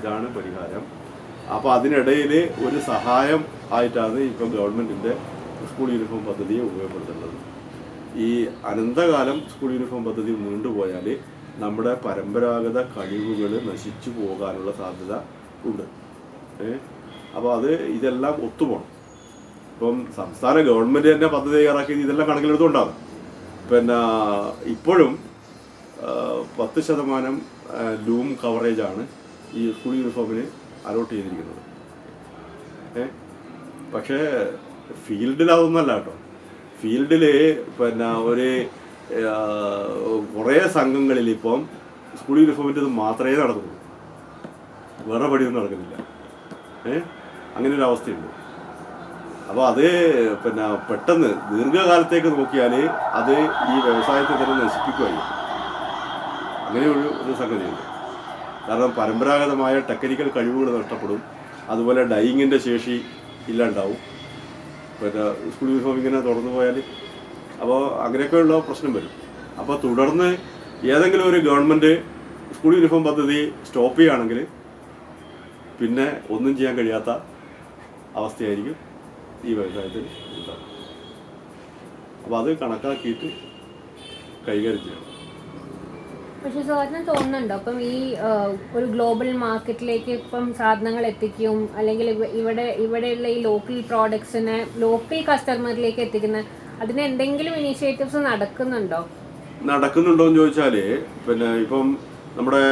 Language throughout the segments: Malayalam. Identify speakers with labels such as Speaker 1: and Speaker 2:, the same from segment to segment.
Speaker 1: ഇതാണ് പരിഹാരം. അപ്പോൾ അതിനിടയിൽ ഒരു സഹായം ആയിട്ടാണ് ഇപ്പം ഗവൺമെൻറ്റിൻ്റെ സ്കൂൾ യൂണിഫോം പദ്ധതിയെ ഉപയോഗപ്പെടുത്തേണ്ടത്. ഈ അനന്തകാലം സ്കൂൾ യൂണിഫോം പദ്ധതി നീണ്ടുപോയാൽ നമ്മുടെ പരമ്പരാഗത കഴിവുകൾ നശിച്ചു പോകാനുള്ള സാധ്യത ഉണ്ട്. അപ്പോൾ ഇതെല്ലാം ഒത്തുപോകണം. ഇപ്പം സംസ്ഥാന ഗവൺമെൻറ് തന്നെ പദ്ധതി തയ്യാറാക്കിയത് ഇതെല്ലാം കണക്കിലെടുത്തുകൊണ്ടാണ്. പിന്നെ ഇപ്പോഴും 10% ലൂം കവറേജാണ് ഈ സ്കൂൾ യൂണിഫോമിന് അലോട്ട് ചെയ്തിരിക്കുന്നത്. പക്ഷേ ഫീൽഡിൽ അതൊന്നല്ല കേട്ടോ. ഫീൽഡിൽ പിന്നെ കുറേ സംഘങ്ങളിൽ ഇപ്പം സ്കൂൾ യൂണിഫോമിൻ്റെ ഇത് മാത്രമേ നടക്കുള്ളൂ, വേറെ പടിയൊന്നും നടക്കുന്നില്ല. അങ്ങനെ ഒരു അവസ്ഥയുണ്ട്. അപ്പോൾ പിന്നെ പെട്ടെന്ന് ദീർഘകാലത്തേക്ക് നോക്കിയാൽ അത് ഈ വ്യവസായത്തെ തന്നെ നശിപ്പിക്കുകയും അങ്ങനെ ഒരു സംഗതിയുണ്ട്. കാരണം പരമ്പരാഗതമായ ടെക്നിക്കൽ കഴിവുകൾ നഷ്ടപ്പെടും. അതുപോലെ ഡൈയിങ്ങിൻ്റെ ശേഷി ഇല്ലാണ്ടാവും പിന്നെ സ്കൂൾ യൂണിഫോം ഇങ്ങനെ തുറന്നു പോയാൽ. അപ്പോൾ അങ്ങനെയൊക്കെയുള്ള പ്രശ്നം വരും. അപ്പോൾ തുടർന്ന് ഏതെങ്കിലും ഒരു ഗവൺമെൻറ് സ്കൂൾ യൂണിഫോം പദ്ധതി സ്റ്റോപ്പ് ചെയ്യുകയാണെങ്കിൽ പിന്നെ ഒന്നും ചെയ്യാൻ കഴിയാത്ത അവസ്ഥയായിരിക്കും ഈ വ്യവസായത്തിൽ ഉണ്ടാകും. അപ്പോൾ അത് കണക്കാക്കിയിട്ട് കൈകാര്യം ചെയ്യണം.
Speaker 2: പക്ഷെ സാറിന് തോന്നുന്നുണ്ടോ ഇപ്പം ഈ ഒരു ഗ്ലോബൽ മാർക്കറ്റിലേക്ക് ഇപ്പം സാധനങ്ങൾ എത്തിക്കും, അല്ലെങ്കിൽ ഇവിടെയുള്ള ഈ ലോക്കൽ പ്രോഡക്ട്സിനെ ലോക്കൽ കസ്റ്റമറിലേക്ക് എത്തിക്കുന്ന അതിന് എന്തെങ്കിലും ഇനീഷ്യേറ്റീവ്സ് നടക്കുന്നുണ്ടോ
Speaker 1: എന്ന് ചോദിച്ചാൽ പിന്നെ ഇപ്പം നമ്മുടെ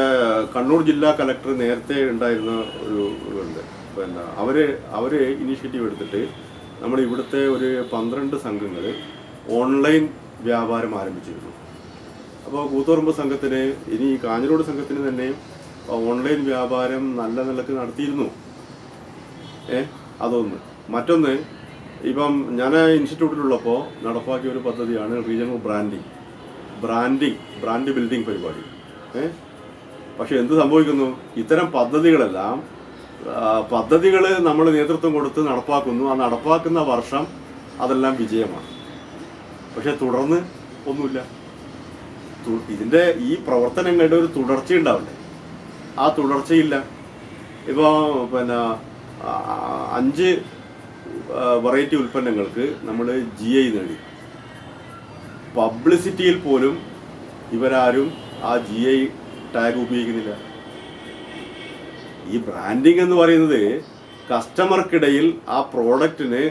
Speaker 1: കണ്ണൂർ ജില്ലാ കലക്ടർ നേരത്തെ ഉണ്ടായിരുന്ന ഒരു ഇതുണ്ട്. പിന്നെ അവർ ഇനീഷ്യേറ്റീവ് എടുത്തിട്ട് നമ്മൾ ഇവിടുത്തെ ഒരു 12 സംഘങ്ങൾ ഓൺലൈൻ വ്യാപാരം ആരംഭിച്ചിരുന്നു. അപ്പോൾ കൂത്തുപറമ്പ് സംഘത്തിന് ഇനി കാഞ്ഞിരോട് സംഘത്തിന് തന്നെ ഓൺലൈൻ വ്യാപാരം നല്ല നിലക്ക് നടത്തിയിരുന്നു. അതൊന്ന്. മറ്റൊന്ന്, ഇപ്പം ഞാൻ ഇൻസ്റ്റിറ്റ്യൂട്ടിലുള്ളപ്പോൾ നടപ്പാക്കിയ ഒരു പദ്ധതിയാണ് റീജിയണൽ ബ്രാൻഡ് ബിൽഡിംഗ് പരിപാടി. പക്ഷെ എന്ത് സംഭവിക്കുന്നു, ഇത്തരം പദ്ധതികൾ നമ്മൾ നേതൃത്വം കൊടുത്ത് നടപ്പാക്കുന്നു. ആ നടപ്പാക്കുന്ന വർഷം അതെല്ലാം വിജയമാണ്. പക്ഷെ തുടർന്ന് ഒന്നുമില്ല. ഇതിൻ്റെ ഈ പ്രവർത്തനങ്ങളുടെ ഒരു തുടർച്ചയുണ്ടാവില്ലേ? ആ തുടർച്ചയില്ല. ഇപ്പോൾ പിന്നെ 5 വെറൈറ്റി ഉൽപ്പന്നങ്ങൾക്ക് നമ്മൾ GI നേടി. പബ്ലിസിറ്റിയിൽ പോലും ഇവരാരും ആ GI ടാഗ് ഉപയോഗിക്കുന്നില്ല. ഈ ബ്രാൻഡിങ് എന്ന് പറയുന്നത് കസ്റ്റമർക്കിടയിൽ ആ പ്രോഡക്റ്റിന്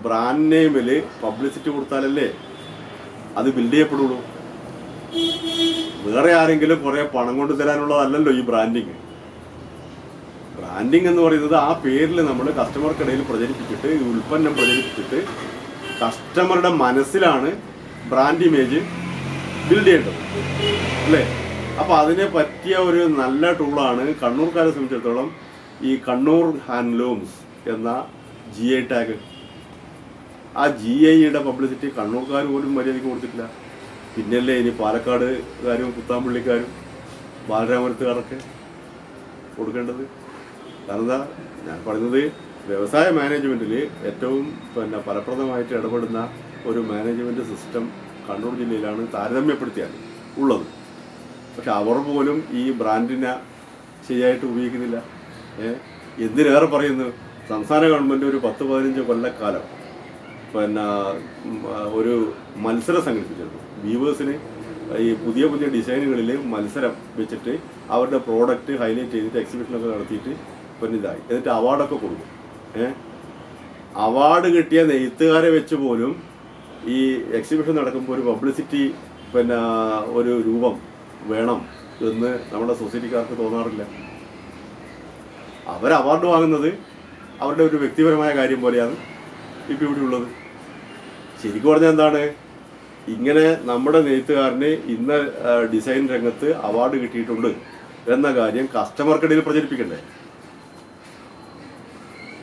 Speaker 1: ബ്രാൻഡ് നെയിമിൽ പബ്ലിസിറ്റി കൊടുത്താലല്ലേ അത് ബിൽഡ് ചെയ്യപ്പെടുള്ളൂ. വേറെ ആരെങ്കിലും കുറേ പണം കൊണ്ട് തരാനുള്ളതല്ലല്ലോ ഈ ബ്രാൻഡിങ്. ബ്രാൻഡിങ് എന്ന് പറയുന്നത് ആ പേരിൽ നമ്മൾ കസ്റ്റമർക്കിടയിൽ പ്രചരിപ്പിച്ചിട്ട് ഈ ഉൽപ്പന്നം പ്രചരിപ്പിച്ചിട്ട് കസ്റ്റമറുടെ മനസ്സിലാണ് ബ്രാൻഡ് ഇമേജ് ബിൽഡ് ചെയ്യേണ്ടത് അല്ലേ? അപ്പോൾ അതിനെ പറ്റിയ ഒരു നല്ല ടൂളാണ് കണ്ണൂർക്കാരെ സംബന്ധിച്ചിടത്തോളം ഈ കണ്ണൂർ ഹാൻഡ്ലൂംസ് എന്ന GI ടാഗ്. ആ GIയുടെ പബ്ലിസിറ്റി കണ്ണൂർക്കാർ പോലും മര്യാദയ്ക്ക് കൊടുത്തിട്ടില്ല. പിന്നല്ലേ ഇനി പാലക്കാടുകാരും കുത്താമ്പള്ളിക്കാരും ബാലരാമപുരത്തുകാരൊക്കെ കൊടുക്കേണ്ടത്. കാരണം എന്താ ഞാൻ പറയുന്നത്, വ്യവസായ മാനേജ്മെൻറ്റിൽ ഏറ്റവും പിന്നെ ഫലപ്രദമായിട്ട് ഇടപെടുന്ന ഒരു മാനേജ്മെൻറ്റ് സിസ്റ്റം കണ്ണൂർ ജില്ലയിലാണ് താരതമ്യപ്പെടുത്തിയാൽ ഉള്ളത്. പക്ഷെ അവർ പോലും ഈ ബ്രാൻഡിനെ ശരിയായിട്ട് ഉപയോഗിക്കുന്നില്ല. എന്തിനേറെ പറയുന്നു, സംസ്ഥാന ഗവൺമെൻറ് ഒരു 10-15 കൊല്ലക്കാലം പിന്നെ ഒരു മത്സരം സംഘടിപ്പിച്ചിരുന്നു. വീവേഴ്സിന് ഈ പുതിയ ഡിസൈനുകളിൽ മത്സരം വെച്ചിട്ട് അവരുടെ പ്രോഡക്റ്റ് ഹൈലൈറ്റ് ചെയ്തിട്ട് എക്സിബിഷനൊക്കെ നടത്തിയിട്ട് പിന്നെ ഇതായി. എന്നിട്ട് അവാർഡൊക്കെ കൊടുക്കും. അവാർഡ് കിട്ടിയ നെയ്ത്തുകാരെ വെച്ച് പോലും ഈ എക്സിബിഷൻ നടക്കുമ്പോൾ ഒരു പബ്ലിസിറ്റി പിന്നെ ഒരു രൂപം വേണം എന്ന് നമ്മുടെ സൊസൈറ്റിക്കാർക്ക് തോന്നാറില്ല. അവർ അവാർഡ് വാങ്ങുന്നത് അവരുടെ ഒരു വ്യക്തിപരമായ കാര്യം പോലെയാണ് ഇപ്പോൾ ഇവിടെ ഉള്ളത്. ശരിക്കും പറഞ്ഞാൽ എന്താണ്, ഇങ്ങനെ നമ്മുടെ നെയ്ത്തുകാരന് ഇന്ന ഡിസൈൻ രംഗത്ത് അവാർഡ് കിട്ടിയിട്ടുണ്ട് എന്ന കാര്യം കസ്റ്റമർക്കിടയിൽ പ്രചരിപ്പിക്കണ്ടേ?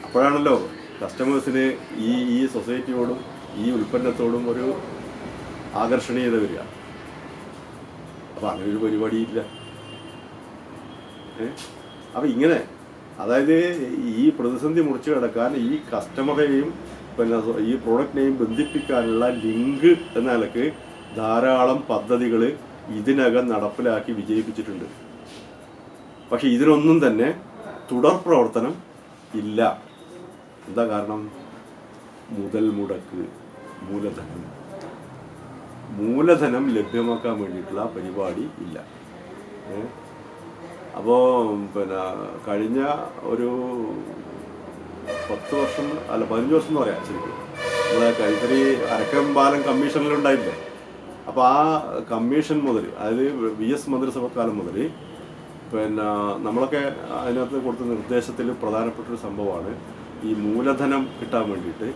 Speaker 1: അപ്പോഴാണല്ലോ കസ്റ്റമേഴ്സിന് ഈ സൊസൈറ്റിയോടും ഈ ഉൽപ്പന്നത്തോടും ഒരു ആകർഷണീയത വരിക. അപ്പം അങ്ങനെ ഒരു പരിപാടിയില്ല. അപ്പം ഇങ്ങനെ അതായത് ഈ പ്രതിസന്ധി മുറിച്ചു കിടക്കാൻ ഈ കസ്റ്റമറെയും പിന്നെ ഈ പ്രോഡക്റ്റിനെയും ബന്ധിപ്പിക്കാനുള്ള ലിങ്ക് എന്ന നിലക്ക് ധാരാളം പദ്ധതികൾ ഇതിനകം നടപ്പിലാക്കി വിജയിപ്പിച്ചിട്ടുണ്ട്. പക്ഷെ ഇതിനൊന്നും തന്നെ തുടർ പ്രവർത്തനം ഇല്ല. എന്താ കാരണം? മുതൽ മുടക്ക്, മൂലധനം ലഭ്യമാക്കാൻ വേണ്ടിയിട്ടുള്ള പരിപാടി ഇല്ല. അപ്പോൾ പിന്നെ കഴിഞ്ഞ ഒരു 10 വർഷം അല്ല 15 വർഷം എന്ന് പറയാം ശരിക്കും, നമ്മളെ കൈത്തറി അരക്കമ്പാലം കമ്മീഷനിലുണ്ടായില്ലേ. അപ്പോൾ ആ കമ്മീഷൻ മുതൽ, അതായത് VS മന്ത്രിസഭ കാലം മുതൽ പിന്നെ നമ്മളൊക്കെ അതിനകത്ത് കൊടുത്ത നിർദ്ദേശത്തിൽ പ്രധാനപ്പെട്ടൊരു സംഭവമാണ് ഈ മൂലധനം കിട്ടാൻ വേണ്ടിയിട്ട്